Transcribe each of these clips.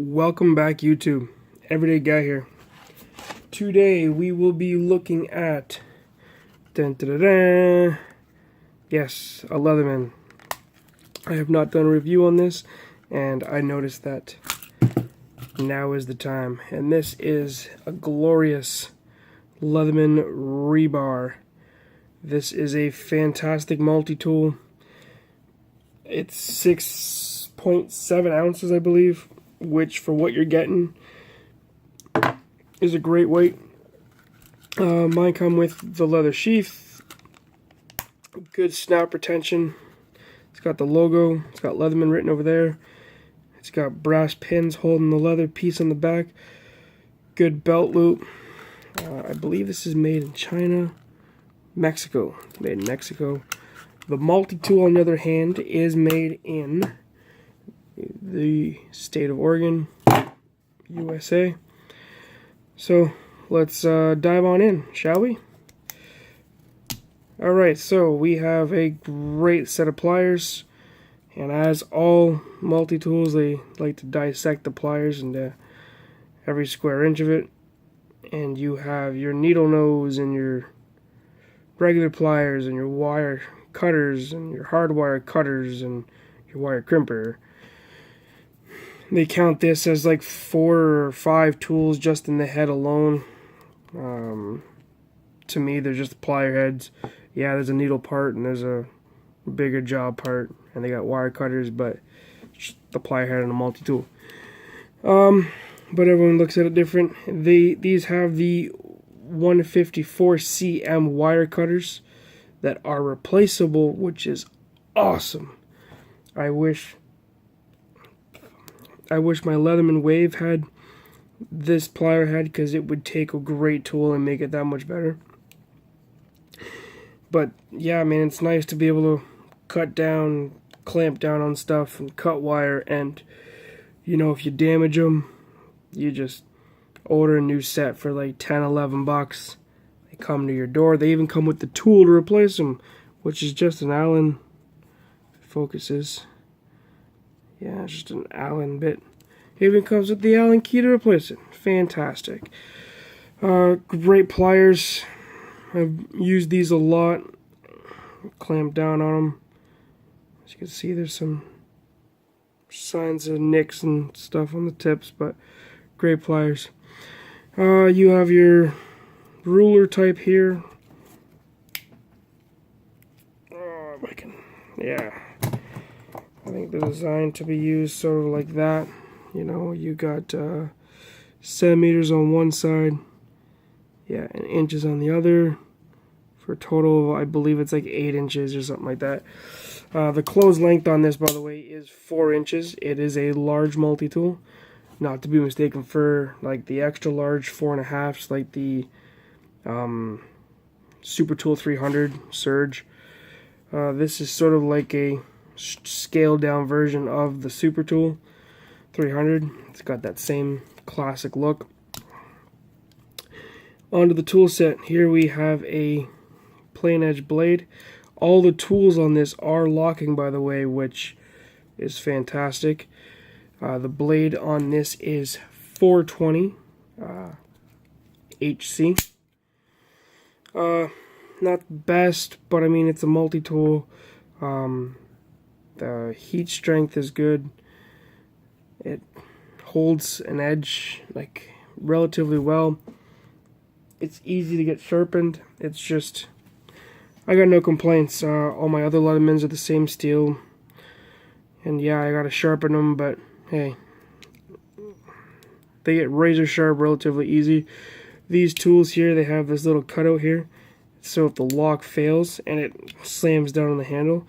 Welcome back, YouTube. Everyday Guy here. Today we will be looking at yes, a Leatherman. I have not done a review on this, and I noticed that now is the time. And this is a glorious Leatherman Rebar. This is a fantastic multi-tool. It's 6.7 ounces, I believe, which for what you're getting is a great weight. Mine come with the leather sheath, good snap retention. It's got the logo, it's got Leatherman written over there. It's got brass pins holding the leather piece on the back. Good belt loop. I believe this is made in China, Mexico. It's made in Mexico. The multi-tool, on the other hand, is made in the state of Oregon, USA. So let's dive on in, shall we? Alright, so we have a great set of pliers, and as all multi-tools, they like to dissect the pliers into every square inch of it. And you have your needle nose and your regular pliers and your wire cutters and your hard wire cutters and your wire crimper. They count this as like 4 or 5 tools just in the head alone. To me, they're just plier heads. Yeah, there's a needle part and there's a bigger job part, and they got wire cutters, but just the plier head and a multi-tool. But everyone looks at it different. These have the 154 cm wire cutters that are replaceable, which is awesome. I wish my Leatherman Wave had this plier head, because it would take a great tool and make it that much better. But yeah, man, it's nice to be able to cut down, clamp down on stuff and cut wire, and you know, if you damage them, you just order a new set for like 10-11 bucks. They come to your door. They even come with the tool to replace them, which is just an Allen. Focuses. Yeah, it's just an Allen bit. It even comes with the Allen key to replace it. Fantastic. Great pliers. I've used these a lot. Clamp down on them. As you can see, there's some signs of nicks and stuff on the tips, but great pliers. You have your ruler type here. If I can, yeah. I think they're designed to be used sort of like that. You know, you got centimeters on one side, yeah, and inches on the other. For a total, I believe it's like 8 inches or something like that. The close length on this, by the way, is 4 inches. It is a large multi-tool, not to be mistaken for like the extra large 4.5s, like the Super Tool 300 Surge. This is sort of like a scaled down version of the Super Tool 300. It's got that same classic look. Onto the tool set. Here we have a plain edge blade. All the tools on this are locking, by the way, which is fantastic. The blade on this is 420 HC. Not the best, but I mean, it's a multi-tool. The heat strength is good. It holds an edge like relatively well. It's easy to get sharpened. It's just, I got no complaints. All my other Leathermans are the same steel, and yeah, I gotta sharpen them, but hey, they get razor sharp relatively easy. These tools here, they have this little cutout here, so if the lock fails and it slams down on the handle,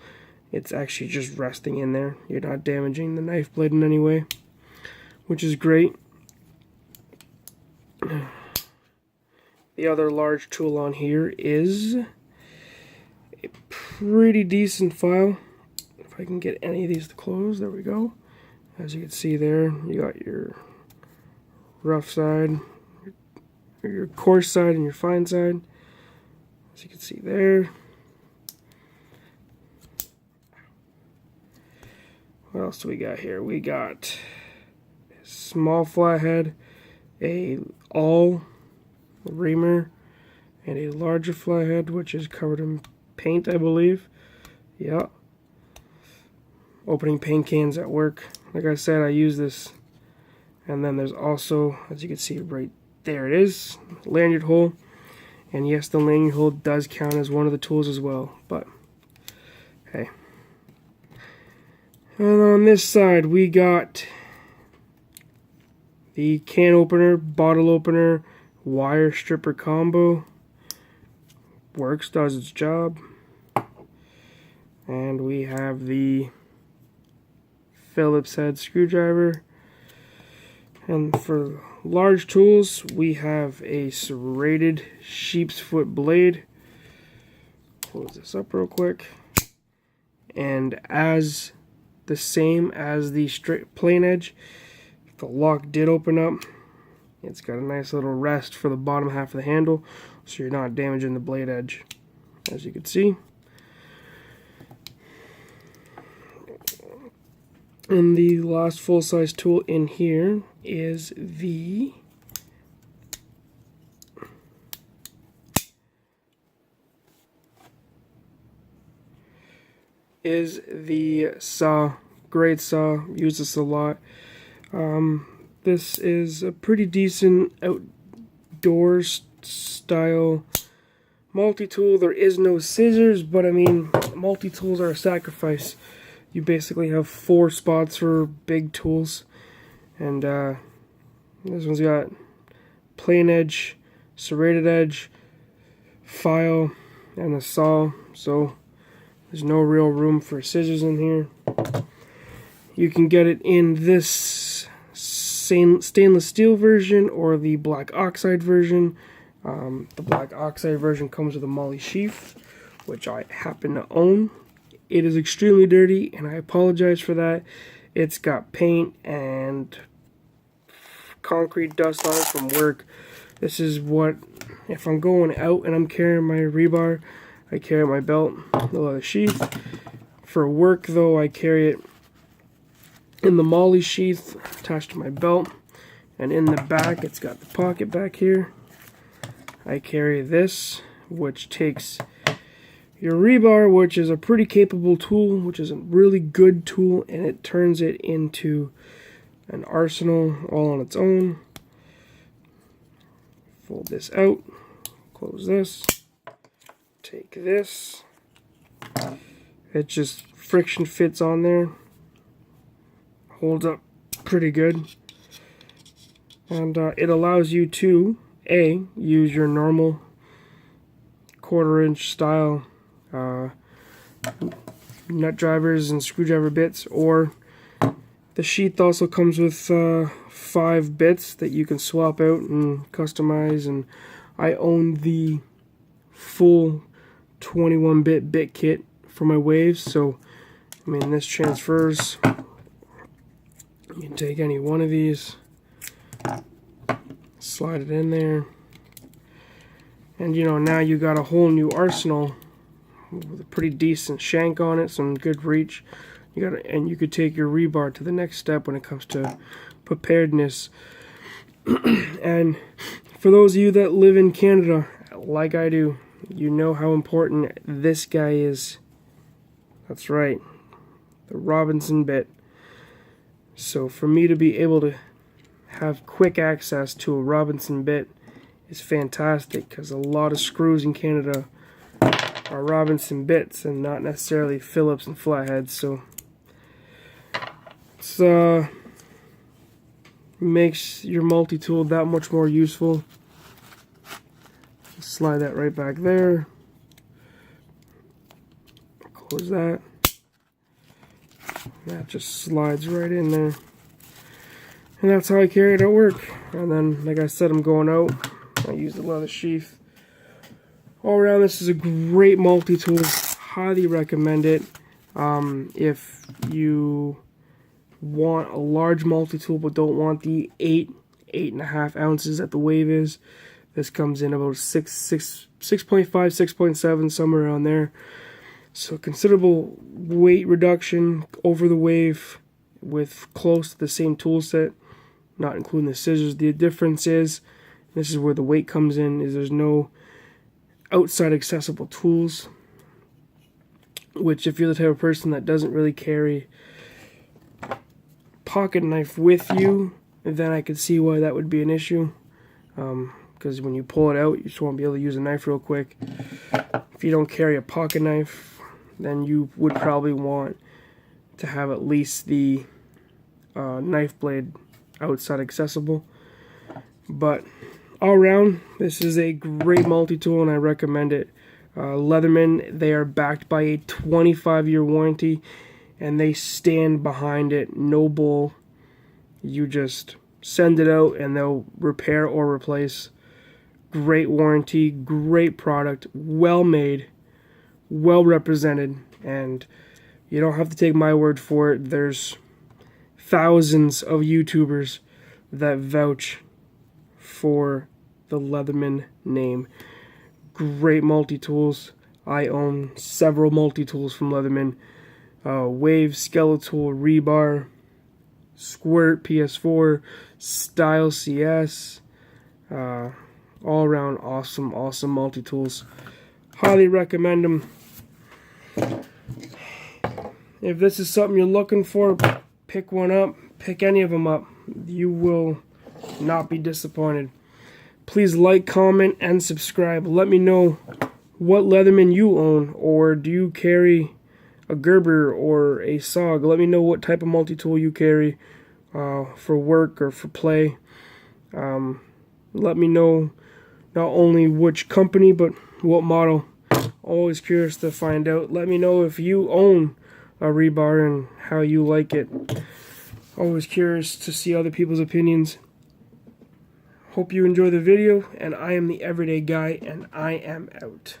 it's actually just resting in there. You're not damaging the knife blade in any way, which is great. The other large tool on here is a pretty decent file. If I can get any of these to close, there we go. As you can see there, you got your rough side, your coarse side, and your fine side. As you can see there. What else do we got here? We got small flathead, a all reamer, and a larger flathead, which is covered in paint, I believe. Yeah. Opening paint cans at work. Like I said, I use this. And then there's also, as you can see right there it is, lanyard hole. And yes, the lanyard hole does count as one of the tools as well, but hey. And on this side we got the can opener, bottle opener, wire stripper combo. Works, does its job. And we have the Phillips head screwdriver. And for large tools, we have a serrated sheep's foot blade. Close this up real quick. And as the same as the straight plain edge, the lock did open up. It's got a nice little rest for the bottom half of the handle, so you're not damaging the blade edge, as you can see. And the last full-size tool in here is the saw. Great saw. Use this a lot. This is a pretty decent outdoors style multi-tool. There is no scissors, but I mean, multi-tools are a sacrifice. You basically have 4 spots for big tools, and this one's got plain edge, serrated edge, file, and a saw, so there's no real room for scissors in here. You can get it in this stainless steel version or the black oxide version. The black oxide version comes with a moly sheath, which I happen to own. It is extremely dirty, and I apologize for that. It's got paint and concrete dust on it from work. This is what, if I'm going out and I'm carrying my rebar, I carry my belt, the leather sheath. For work, though, I carry it in the moly sheath attached to my belt. And in the back, it's got the pocket back here. I carry this, which takes your rebar, which is a pretty capable tool, which is a really good tool, and it turns it into an arsenal all on its own. Fold this out, close this, take this. It just friction fits on there, holds up pretty good, and it allows you to use your normal 1/4-inch style nut drivers and screwdriver bits, or the sheath also comes with 5 bits that you can swap out and customize, and I own the full 21-bit bit kit for my waves, so I mean, this transfers. You can take any one of these, slide it in there, and you know, now you got a whole new arsenal with a pretty decent shank on it, some good reach. And you could take your rebar to the next step when it comes to preparedness. And for those of you that live in Canada, like I do, you know how important this guy is. That's right, the Robinson bit. So for me to be able to have quick access to a Robinson bit is fantastic, because a lot of screws in Canada are Robinson bits and not necessarily Phillips and flatheads, so it's makes your multi-tool that much more useful. Slide that right back there, close that. That just slides right in there, and that's how I carry it at work. And then, like I said, I'm going out, I use the leather sheath. All around, this is a great multi-tool. Highly recommend it. If you want a large multi-tool but don't want the 8.5 ounces that the wave is, this comes in about 6.5, 6.7, somewhere around there. So considerable weight reduction over the wave with close to the same tool set. not including the scissors. The difference is, this is where the weight comes in, is there's no outside accessible tools, which if you're the type of person that doesn't really carry pocket knife with you, then I could see why that would be an issue, because when you pull it out, you just want to be able to use a knife real quick. If you don't carry a pocket knife, then you would probably want to have at least the knife blade outside accessible. But all around, this is a great multi-tool and I recommend it. Leatherman, they are backed by a 25-year warranty and they stand behind it. No bull. You just send it out and they'll repair or replace. Great warranty, great product, well made, well represented, and you don't have to take my word for it. There's thousands of YouTubers that vouch for the Leatherman name. Great multi-tools. I own several multi-tools from Leatherman. Wave, Skeletal, Rebar, Squirt, PS4, Style CS. All around awesome multi-tools. Highly recommend them. If this is something you're looking for, pick one up. Pick any of them up. You will not be disappointed. Please like, comment, and subscribe. Let me know what Leatherman you own, or do you carry a Gerber or a SOG. Let me know what type of multi-tool you carry for work or for play. Let me know not only which company, but what model. Always curious to find out. Let me know if you own a rebar and how you like it. Always curious to see other people's opinions. Hope you enjoy the video, and I am the Everyday Guy, and I am out.